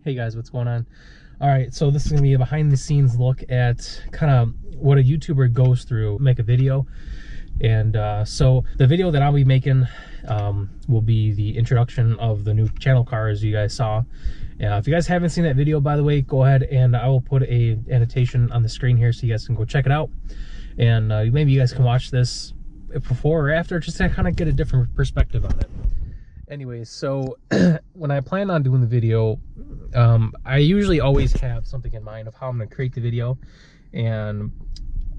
Hey guys, what's going on? All right, so this is gonna be a behind the scenes look at kind of what a YouTuber goes through make a video. And so the video that I'll be making will be the introduction of the new channel car, as you guys saw. If you guys haven't seen that video, by the way, go ahead and I will put a annotation on the screen here so you guys can go check it out. And maybe you guys can watch this before or after, just to kind of get a different perspective on it. Anyways, so when I plan on doing the video, I usually always have something in mind of how I'm going to create the video, and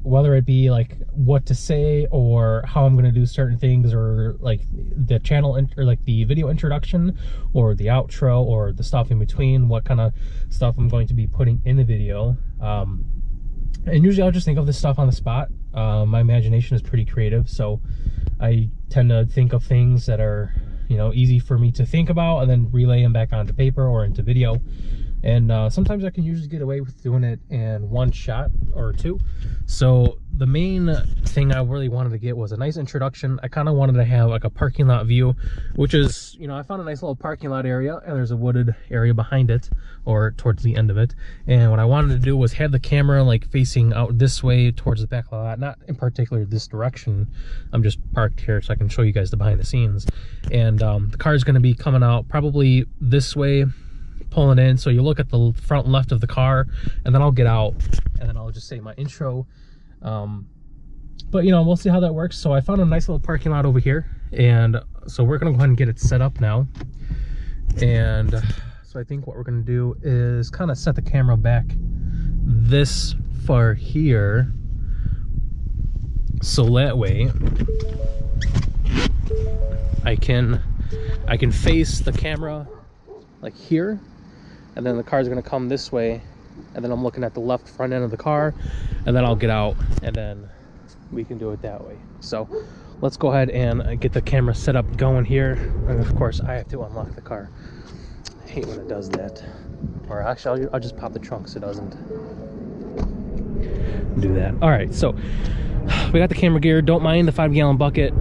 whether it be like what to say or how I'm going to do certain things, or like the channel or like the video introduction or the outro or the stuff in between, what kind of stuff I'm going to be putting in the video. And usually I'll just think of this stuff on the spot. My imagination is pretty creative, so I tend to think of things that are, you know, easy for me to think about and then relay them back onto paper or into video. And sometimes I can usually get away with doing it in one shot or two. So the main thing I really wanted to get was a nice introduction. I kind of wanted to have like a parking lot view, which is, you know, I found a nice little parking lot area and there's a wooded area behind it, or towards the end of it. And what I wanted to do was have the camera like facing out this way towards the back of the lot, not in particular this direction. I'm just parked here so I can show you guys the behind the scenes. And the car is going to be coming out probably this way, pulling in, so you look at the front left of the car, and then I'll get out and then I'll just say my intro. But you know, we'll see how that works. So I found a nice little parking lot over here, and so we're gonna go ahead and get it set up now. And so I think what we're gonna do is kind of set the camera back this far here, so that way I can face the camera like here, and then the car is going to come this way, and then I'm looking at the left front end of the car, and then I'll get out and then we can do it that way. So let's go ahead and get the camera set up going here. And of course I have to unlock the car. I hate when it does that. Or actually I'll just pop the trunk so it doesn't do that. All right, so we got the camera gear. Don't mind the 5-gallon bucket.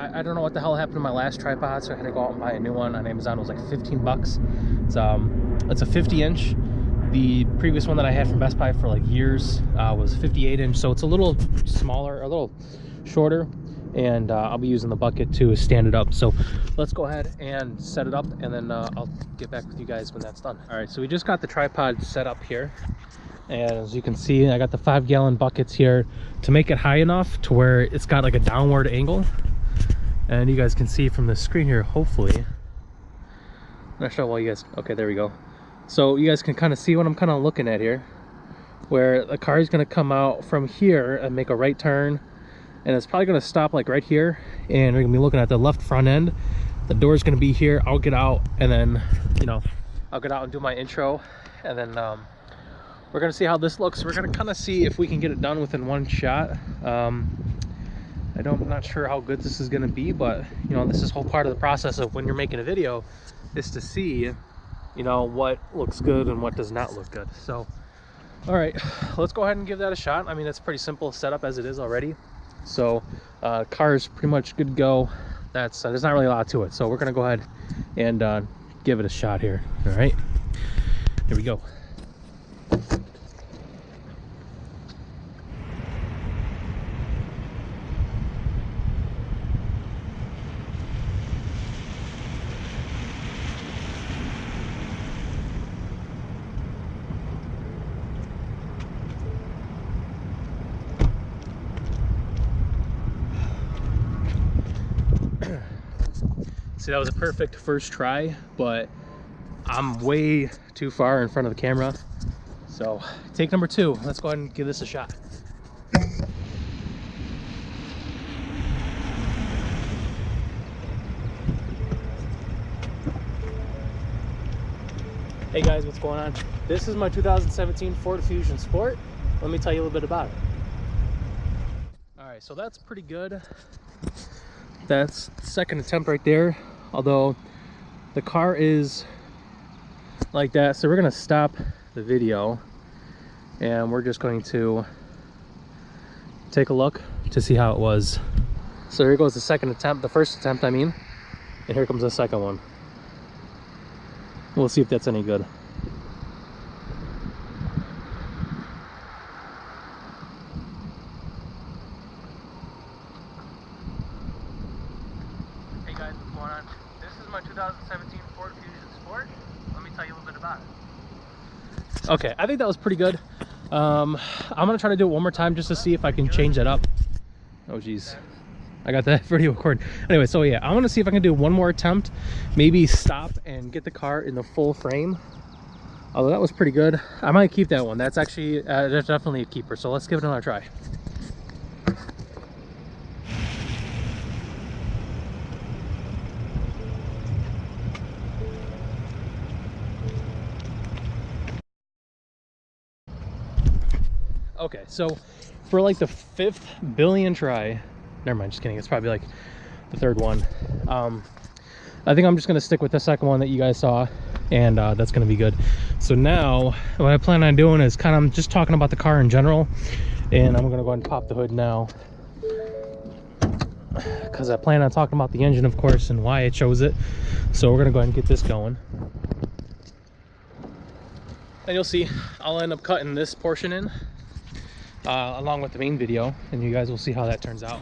I don't know what the hell happened to my last tripod, so I had to go out and buy a new one on Amazon. It was like 15 bucks. It's a 50-inch. The previous one that I had from Best Buy for like years was 58-inch, so it's a little smaller, a little shorter, and I'll be using the bucket to stand it up. So let's go ahead and set it up, and then I'll get back with you guys when that's done. All right, so we just got the tripod set up here, and as you can see, I got the 5-gallon buckets here to make it high enough to where it's got like a downward angle. And you guys can see from the screen here, hopefully. I'm not sure why you guys, okay, there we go. So you guys can kind of see what I'm kind of looking at here, where the car is going to come out from here and make a right turn, and it's probably going to stop like right here, and we're going to be looking at the left front end. The door is going to be here. I'll get out, and then, you know, I'll get out and do my intro, and then we're going to see how this looks. We're going to kind of see if we can get it done within one shot. I'm not sure how good this is going to be, but you know, this is whole part of the process of when you're making a video, is to see, you know, what looks good and what does not look good. So all right, let's go ahead and give that a shot. I mean, it's pretty simple setup as it is already. So car is pretty much good to go. That's there's not really a lot to it, so we're gonna go ahead and give it a shot here. All right, here we go. See, that was a perfect first try, but I'm way too far in front of the camera. So take number 2. Let's go ahead and give this a shot. Hey guys, what's going on? This is my 2017 Ford Fusion Sport. Let me tell you a little bit about it. All right, so that's pretty good. That's second attempt right there, although the car is like that. So we're gonna stop the video and we're just going to take a look to see how it was. So here goes the second attempt, the first attempt I mean, and here comes the second one. We'll see if that's any good. Hey guys, what's going on? This is my 2017 Ford Fusion Sport. Let me tell you a little bit about it. Okay, I think that was pretty good. I'm gonna try to do it one more time just to see if I can change that up. Oh geez, I got that video recorded. Anyway, so yeah, I want to see if I can do one more attempt, maybe stop and get the car in the full frame. Although that was pretty good, I might keep that one. That's actually that's definitely a keeper, so let's give it another try. Okay, so for like the 5th billion try, never mind, just kidding, it's probably like the 3rd one. I think I'm just gonna stick with the 2nd one that you guys saw, and that's gonna be good. So now what I plan on doing is kind of just talking about the car in general, and I'm gonna go ahead and pop the hood now because I plan on talking about the engine, of course, and why I chose it. So we're gonna go ahead and get this going, and you'll see I'll end up cutting this portion in along with the main video, and you guys will see how that turns out.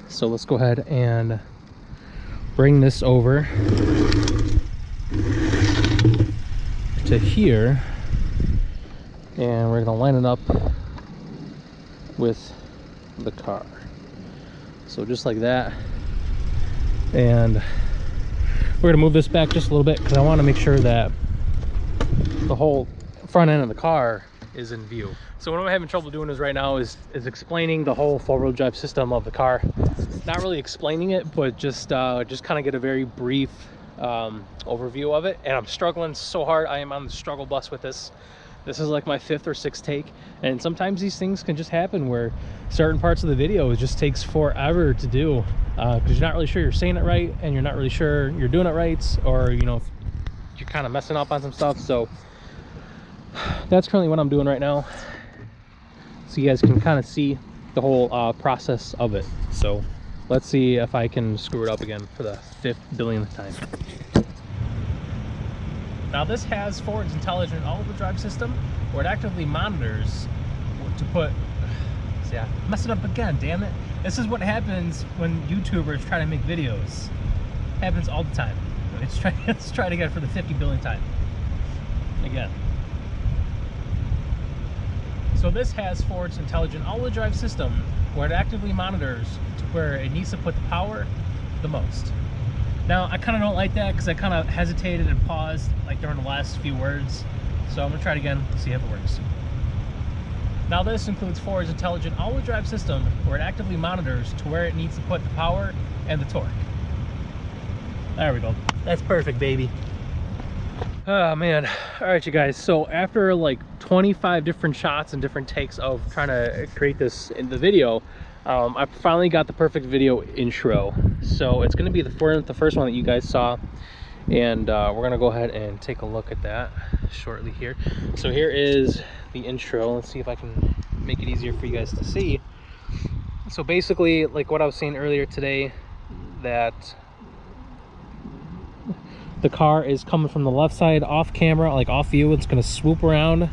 So let's go ahead and bring this over to here, and we're gonna line it up with the car. So just like that, and we're gonna move this back just a little bit because I want to make sure that the whole front end of the car is in view. So what I'm having trouble doing is right now is explaining the whole 4-wheel drive system of the car. Not really explaining it, but just kind of get a very brief overview of it. And I'm struggling so hard. I am on the struggle bus with this. This is like my 5th or 6th take, and sometimes these things can just happen where certain parts of the video it just takes forever to do because you're not really sure you're saying it right, and you're not really sure you're doing it right, or you know, you're kind of messing up on some stuff. So that's currently what I'm doing right now, so you guys can kind of see the whole process of it. So let's see if I can screw it up again for the 5th billionth time. Now this has Ford's intelligent all-wheel drive system, where it actively monitors to put, see, I messed it up again, damn it. This is what happens when YouTubers try to make videos. It happens all the time. Let's try it again for the 50 billionth time. Again. So this has Ford's intelligent all-wheel drive system, where it actively monitors to where it needs to put the power the most. Now I kind of don't like that because I kind of hesitated and paused like during the last few words. So I'm gonna try it again, see if it works. Now this includes Ford's intelligent all-wheel drive system, where it actively monitors to where it needs to put the power and the torque. There we go. That's perfect, baby. Oh man. All right, you guys, so after like 25 different shots and different takes of trying to create this in the video, I finally got the perfect video intro. So it's going to be the first one that you guys saw, and we're going to go ahead and take a look at that shortly here. So here is the intro. Let's see if I can make it easier for you guys to see. So basically, like what I was saying earlier today, that the car is coming from the left side off camera, like off view. It's going to swoop around,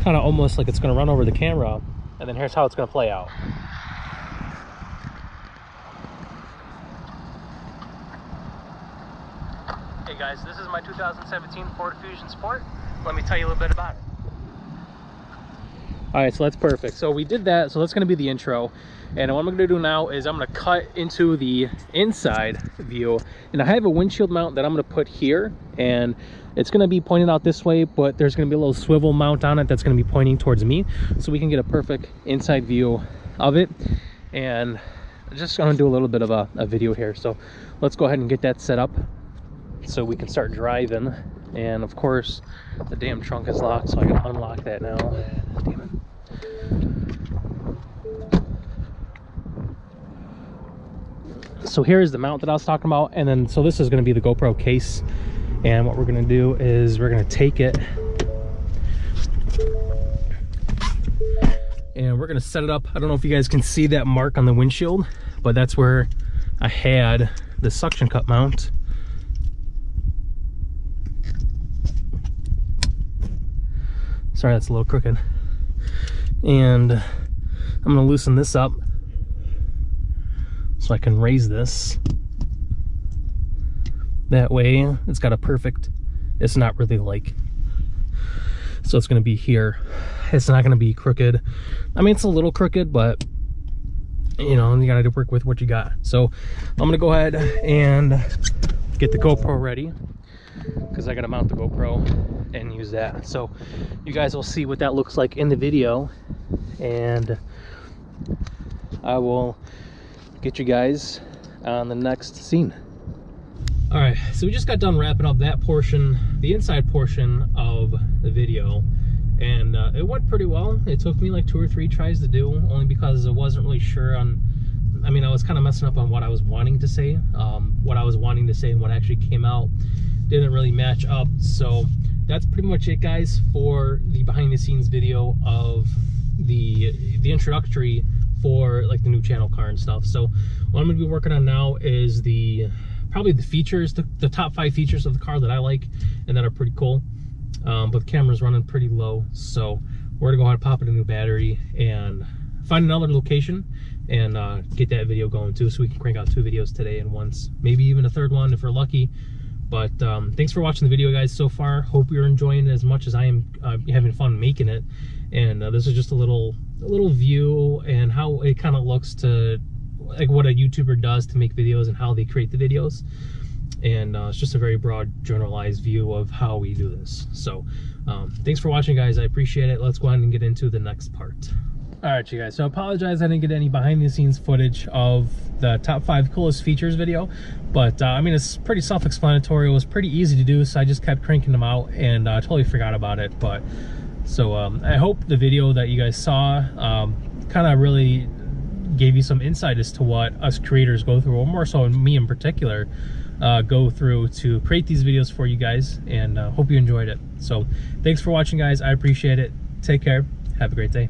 kind of almost like it's going to run over the camera, and then here's how it's going to play out. Hey guys, this is my 2017 Ford Fusion Sport. Let me tell you a little bit about it. Alright, so that's perfect. So we did that, so that's going to be the intro. And what I'm going to do now is I'm going to cut into the inside view. And I have a windshield mount that I'm going to put here. And it's going to be pointed out this way, but there's going to be a little swivel mount on it that's going to be pointing towards me. So we can get a perfect inside view of it. And I'm just going to do a little bit of a video here. So let's go ahead and get that set up so we can start driving. And of course the damn trunk is locked, so I can unlock that now. Damn it. So here's the mount that I was talking about, and then so this is going to be the GoPro case. And what we're going to do is we're going to take it and we're going to set it up. I don't know if you guys can see that mark on the windshield, but that's where I had the suction cup mount. Sorry, that's a little crooked. And I'm gonna loosen this up so I can raise this. That way it's got a perfect, it's not really like, so it's gonna be here. It's not gonna be crooked. I mean, it's a little crooked, but you know, you gotta work with what you got. So I'm gonna go ahead and get the GoPro ready, because I gotta mount the GoPro and use that. So you guys will see what that looks like in the video, and I will get you guys on the next scene. All right, so we just got done wrapping up that portion, the inside portion of the video, and it went pretty well. It took me like 2 or 3 tries to do, only because I wasn't really sure on, I mean, I was kind of messing up on what I was wanting to say. What I was wanting to say and what actually came out didn't really match up. So that's pretty much it, guys, for the behind the scenes video of the introductory for like the new channel car and stuff. So what I'm gonna be working on now is probably the features, the top 5 features of the car that I like and that are pretty cool. But the camera's running pretty low, so we're gonna go ahead and pop in a new battery and find another location and get that video going too, so we can crank out 2 videos today and once, maybe even a 3rd one if we're lucky. But thanks for watching the video, guys, so far. Hope you're enjoying it as much as I am having fun making it. And this is just a little view and how it kind of looks to like what a YouTuber does to make videos and how they create the videos. And it's just a very broad, generalized view of how we do this. So thanks for watching, guys. I appreciate it. Let's go ahead and get into the next part. All right, you guys, so I apologize I didn't get any behind the scenes footage of the top 5 coolest features video, but I mean, it's pretty self-explanatory. It was pretty easy to do, so I just kept cranking them out and totally forgot about it. But so I hope the video that you guys saw kind of really gave you some insight as to what us creators go through, or more so me in particular, go through to create these videos for you guys, and hope you enjoyed it. So thanks for watching, guys. I appreciate it. Take care. Have a great day.